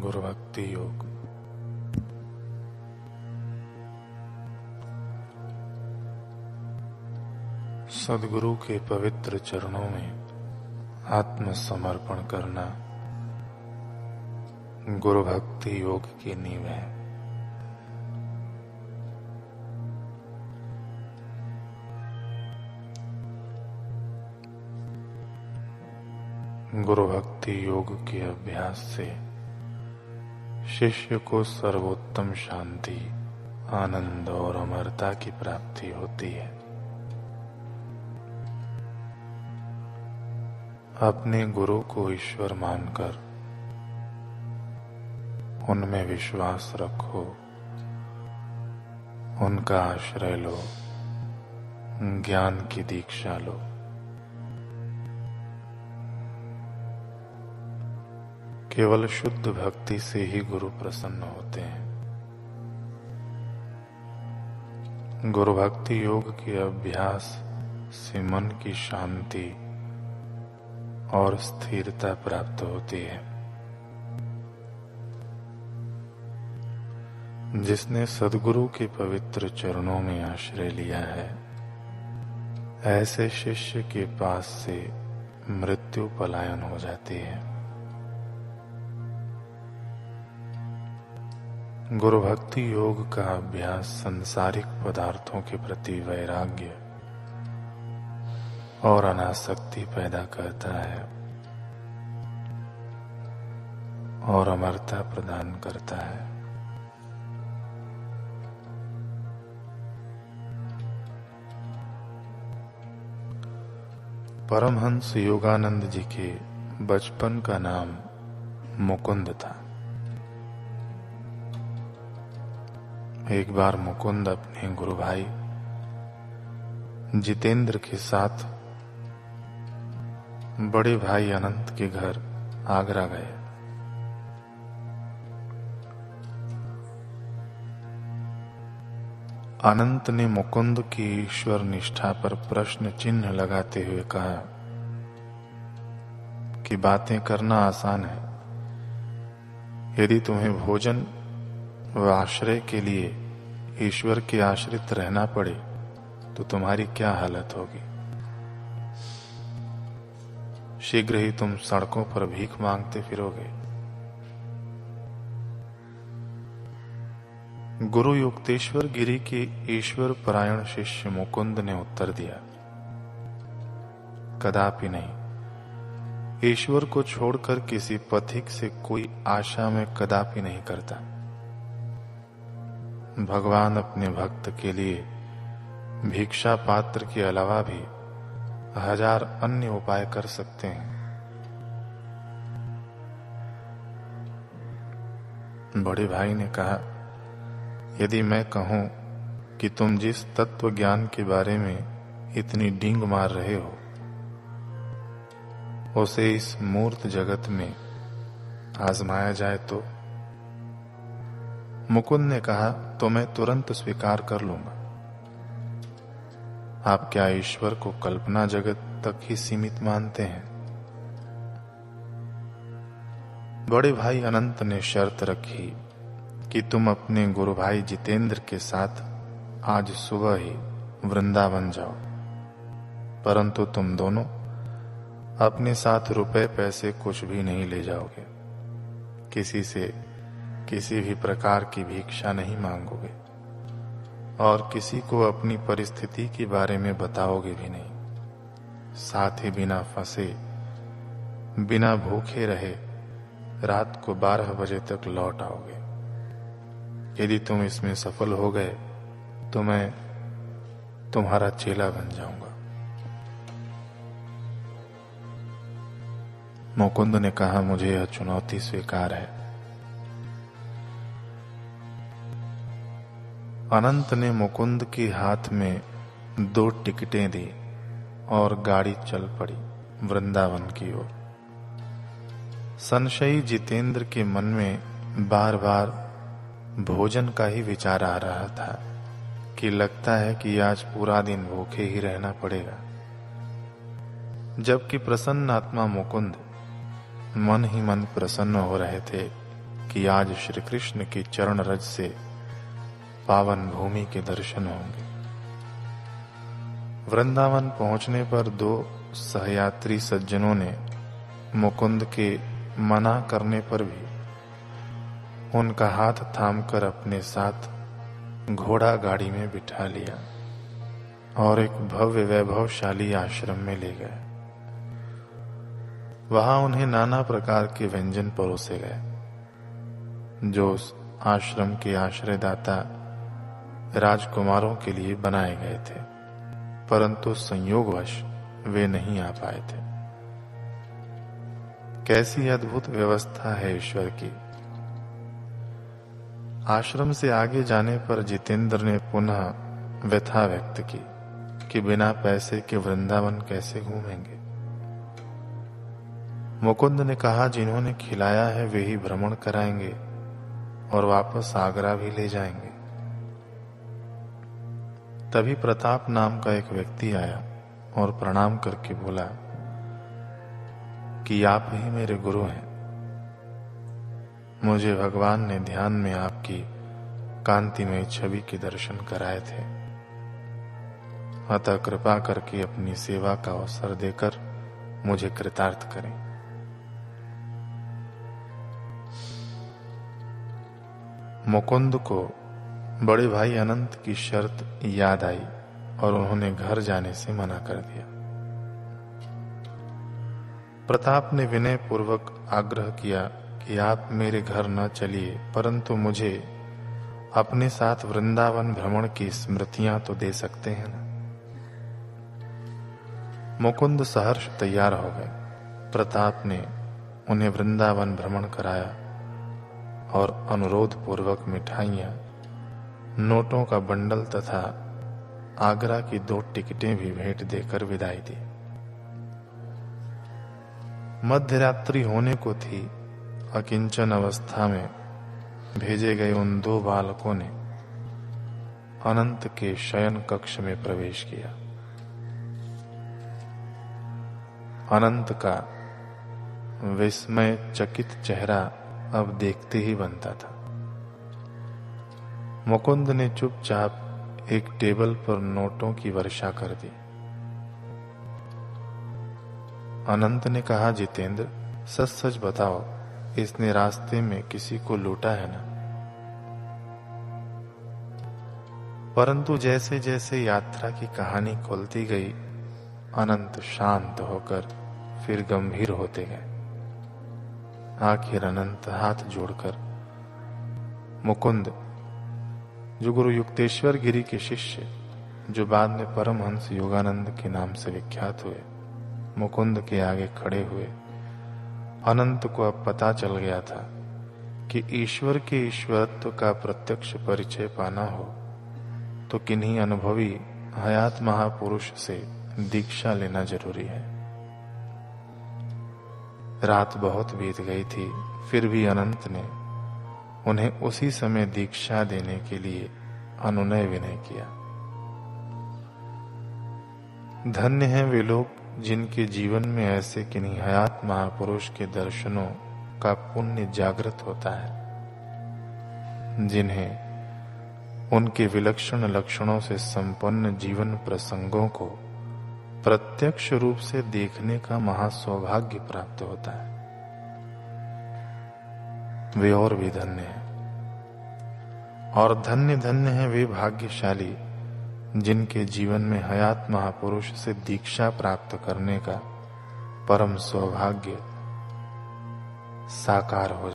गुरु भक्ति योग। सद्गुरु के पवित्र चरणों में आत्मसमर्पण करना गुरु भक्ति योग की नींव है। गुरु भक्ति योग के अभ्यास से शिष्य को सर्वोत्तम शांति, आनंद और अमरता की प्राप्ति होती है। अपने गुरु को ईश्वर मानकर उनमें विश्वास रखो, उनका आश्रय लो, ज्ञान की दीक्षा लो। केवल शुद्ध भक्ति से ही गुरु प्रसन्न होते हैं। गुरु भक्ति योग के अभ्यास से मन की शांति और स्थिरता प्राप्त होती है। जिसने सद्गुरु के पवित्र चरणों में आश्रय लिया है, ऐसे शिष्य के पास से मृत्यु पलायन हो जाती है। गुरु भक्ति योग का अभ्यास संसारिक पदार्थों के प्रति वैराग्य और अनासक्ति पैदा करता है और अमरता प्रदान करता है। परमहंस योगानंद जी के बचपन का नाम मुकुंद था। एक बार मुकुंद अपने गुरु भाई जितेंद्र के साथ बड़े भाई अनंत के घर आगरा गए। अनंत ने मुकुंद की ईश्वर निष्ठा पर प्रश्न चिन्ह लगाते हुए कहा कि बातें करना आसान है, यदि तुम्हें भोजन व आश्रय के लिए ईश्वर के आश्रित रहना पड़े तो तुम्हारी क्या हालत होगी। शीघ्र ही तुम सड़कों पर भीख मांगते फिरोगे। गुरु युक्तेश्वर गिरी के ईश्वर परायण शिष्य मुकुंद ने उत्तर दिया, कदापि नहीं। ईश्वर को छोड़कर किसी पथिक से कोई आशा में कदापि नहीं करता। भगवान अपने भक्त के लिए भिक्षा पात्र के अलावा भी 1000 अन्य उपाय कर सकते हैं। बड़े भाई ने कहा, यदि मैं कहूं कि तुम जिस तत्व ज्ञान के बारे में इतनी डींग मार रहे हो, उसे इस मूर्त जगत में आजमाया जाए तो? मुकुंद ने कहा, तो मैं तुरंत स्वीकार कर लूंगा। आप क्या ईश्वर को कल्पना जगत तक ही सीमित मानते हैं? बड़े भाई अनंत ने शर्त रखी कि तुम अपने गुरु भाई जितेंद्र के साथ आज सुबह ही वृंदावन जाओ, परंतु तुम दोनों अपने साथ रुपए पैसे कुछ भी नहीं ले जाओगे। किसी से किसी भी प्रकार की भिक्षा नहीं मांगोगे और किसी को अपनी परिस्थिति के बारे में बताओगे भी नहीं। साथ ही बिना फंसे, बिना भूखे रहे रात को 12 बजे तक लौट आओगे। यदि तुम इसमें सफल हो गए तो मैं तुम्हारा चेला बन जाऊंगा। मुकुंद ने कहा, मुझे यह चुनौती स्वीकार है। अनंत ने मुकुंद के हाथ में 2 टिकटें दी और गाड़ी चल पड़ी वृंदावन की ओर। संशयी जितेंद्र के मन में बार बार भोजन का ही विचार आ रहा था कि लगता है कि आज पूरा दिन भूखे ही रहना पड़ेगा। जबकि प्रसन्न आत्मा मुकुंद मन ही मन प्रसन्न हो रहे थे कि आज श्री कृष्ण की चरण रज से पावन भूमि के दर्शन होंगे। वृंदावन पहुंचने पर दो सहयात्री सज्जनों ने मुकुंद के मना करने पर भी उनका हाथ थामकर अपने साथ घोड़ा गाड़ी में बिठा लिया और एक भव्य वैभवशाली आश्रम में ले गए। वहां उन्हें नाना प्रकार के व्यंजन परोसे गए जो उस आश्रम के आश्रयदाता राजकुमारों के लिए बनाए गए थे, परंतु संयोगवश वे नहीं आ पाए थे। कैसी अद्भुत व्यवस्था है ईश्वर की। आश्रम से आगे जाने पर जितेंद्र ने पुनः व्यथा व्यक्त की कि बिना पैसे के वृंदावन कैसे घूमेंगे। मुकुंद ने कहा, जिन्होंने खिलाया है वे ही भ्रमण कराएंगे और वापस आगरा भी ले जाएंगे। तभी प्रताप नाम का एक व्यक्ति आया और प्रणाम करके बोला कि आप ही मेरे गुरु हैं। मुझे भगवान ने ध्यान में आपकी कांतिमय छवि के दर्शन कराए थे, अतः कृपा करके अपनी सेवा का अवसर देकर मुझे कृतार्थ करें। मुकुंद को बड़े भाई अनंत की शर्त याद आई और उन्होंने घर जाने से मना कर दिया। प्रताप ने विनय पूर्वक आग्रह किया कि आप मेरे घर न चलिए, परंतु मुझे अपने साथ वृंदावन भ्रमण की स्मृतियां तो दे सकते हैं ना। मुकुंद सहर्ष तैयार हो गए। प्रताप ने उन्हें वृंदावन भ्रमण कराया और अनुरोध पूर्वक मिठाइयां, नोटों का बंडल तथा आगरा की 2 टिकटें भी भेंट देकर विदाई दी। मध्यरात्रि होने को थी। अकिंचन अवस्था में भेजे गए उन 2 बालकों ने अनंत के शयन कक्ष में प्रवेश किया। अनंत का विस्मय चकित चेहरा अब देखते ही बनता था। मुकुंद ने चुपचाप एक टेबल पर नोटों की वर्षा कर दी। अनंत ने कहा, जितेंद्र सच सच बताओ, इसने रास्ते में किसी को लूटा है ना? परंतु जैसे जैसे यात्रा की कहानी खुलती गई, अनंत शांत होकर फिर गंभीर होते गए। आखिर अनंत हाथ जोड़कर मुकुंद, जो गुरु युक्तेश्वर गिरी के शिष्य, जो बाद में परमहंस योगानंद के नाम से विख्यात हुए, मुकुंद के आगे खड़े हुए। अनंत को अब पता चल गया था कि ईश्वर के ईश्वरत्व का प्रत्यक्ष परिचय पाना हो तो किन्हीं अनुभवी हयात महापुरुष से दीक्षा लेना जरूरी है। रात बहुत बीत गई थी, फिर भी अनंत ने उन्हें उसी समय दीक्षा देने के लिए अनुनय विनय किया। धन्य हैं वे लोग जिनके जीवन में ऐसे किन्हीं हयात महापुरुष के दर्शनों का पुण्य जागृत होता है, जिन्हें उनके विलक्षण लक्षणों से संपन्न जीवन प्रसंगों को प्रत्यक्ष रूप से देखने का महासौभाग्य प्राप्त होता है। वे और भी धन्य हैं, और धन्य धन्य हैं वे भाग्यशाली जिनके जीवन में हयात महापुरुष से दीक्षा प्राप्त करने का परम सौभाग्य साकार हो